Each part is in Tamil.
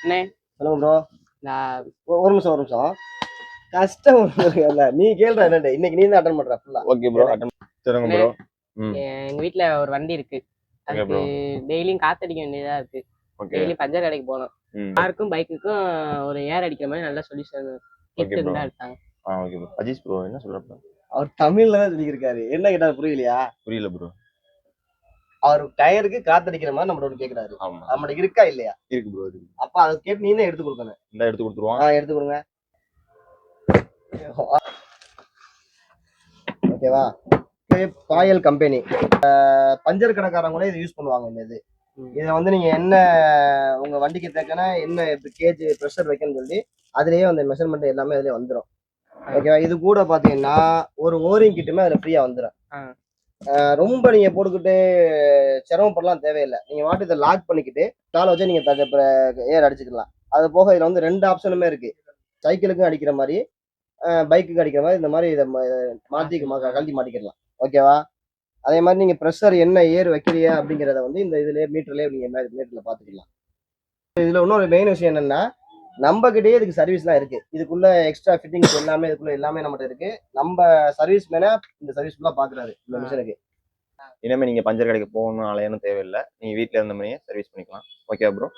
அண்ணே சொல்லுங்க ப்ரோ. நான் ஒரு நிமிஷம் கஷ்டம் இல்ல, நீ கேள்ற என்னண்டு இன்னைக்கு நீ தான் அட்டன் பண்ற ஃபுல்லா. ஓகே ப்ரோ, அட்டன் சொல்லுங்க ப்ரோ. எங்க வீட்ல ஒரு வண்டி இருக்கு. அதுக்கு டெய்லியும் காத்தடிக்க வேண்டியதா இருக்கு. டெய்லி பஞ்சர் கடைக்கு போகணும். காருக்கும் பைக்குக்கும் ஒரு ஏர் அடிக்கிற மாதிரி நல்ல சொல்யூஷன் கிட் இருந்தா எடுத்தாங்க. Okay bro. அஜீஷ் ப்ரோ என்ன சொல்றப்ப? அவர் தமிழ்ல தான் சொல்லியிருக்காரு. என்ன கேட்டாரு புரியலையா? புரியல ப்ரோ. அவர் டயருக்கு காத்தடிக்கிற மாதிரி நம்மளோட கேக்குறாரு. நம்மளுக்கு இருக்கா இல்லையா? இருக்கு ப்ரோ, இருக்கு. அப்ப அதை கேட்டு நீ தான் எடுத்து கொடுக்கணும். இந்த எடுத்து கொடுத்துருவான். எடுத்து கொடுங்க. ஓகேவா? பாயல் கம்பெனி பஞ்சர் கடைக்காரங்களே இதை யூஸ் பண்ணுவாங்க. இந்த இதை வந்து நீங்க என்ன உங்க வண்டிக்கு தேக்கனா என்ன கேஜ் ப்ரெஷர் வைக்கணும்னு சொல்லி அதுலயே அந்த மெஷர்மெண்ட் எல்லாமே அதுலயே வந்துடும். ஓகேவா? இது கூட பாத்தீங்கன்னா ஒரு ஓரிங் கிட்டுமே அதுல ஃப்ரீயா வந்துடும். ரொம்ப நீங்க போட்டுக்கிட்டு சிரமப்படலாம் தேவையில்லை. நீங்க வாட்டி இதை லாக் பண்ணிக்கிட்டு காலை வச்சு நீங்க ஏர் அடிச்சுக்கலாம். அது போக இதுல வந்து 2 ஆப்ஷனுமே இருக்கு. சைக்கிளுக்கும் அடிக்கிற மாதிரி, பைக்குக்கு அடிக்கிற மாதிரி. இந்த மாதிரி இதை மாத்தி கழட்டி மாட்டிக்கலாம். ஓகேவா? அதே மாதிரி நீங்க ப்ரெஷர் என்ன ஏர் வைக்கிறீங்க அப்படிங்கிறத வந்து இந்த இதுலயே மீட்டர்லயே நீங்க மீட்டர்ல பாத்துக்கலாம். இதுல இன்னொரு மெயின் விஷயம் என்னன்னா, நம்ம கிட்டே இதுக்கு சர்வீஸ்லாம் இருக்கு. இதுக்குள்ள எக்ஸ்ட்ரா ஃபிட்டிங்ஸ் எல்லாமே இதுக்குள்ள எல்லாமே நம்மகிட்ட இருக்கு. நம்ம சர்வீஸ் மேனா இந்த சர்வீஸ் ஃபுல்லா பாக்குறாரு இந்த மிஷினுக்கு. இனிமே நீங்க பஞ்சர் கடைக்கு போகணும் அலையணும் தேவையில்லை. நீங்க வீட்டுல இருந்த மாதிரியே சர்வீஸ் பண்ணிக்கலாம். Okay bro.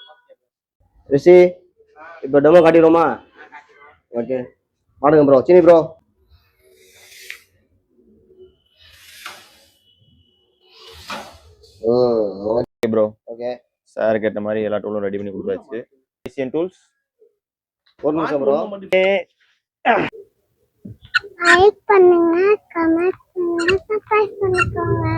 ரிஷி இப்போ டெமோ காட்டிடுவோமா? ஓகே பாடுங்க bro. Seeni bro. Okay bro. Okay sir கேட்ட மாதிரி எல்லா டூலும் ரெடி பண்ணி கொடுத்தாச்சு. Asian tools. ஒரு நிமிஷம் ப்ரோ. லைக் பண்ணுங்க, கமெண்ட் பண்ணுங்க, சப்ஸ்கிரைப் பண்ணிக்கோங்க.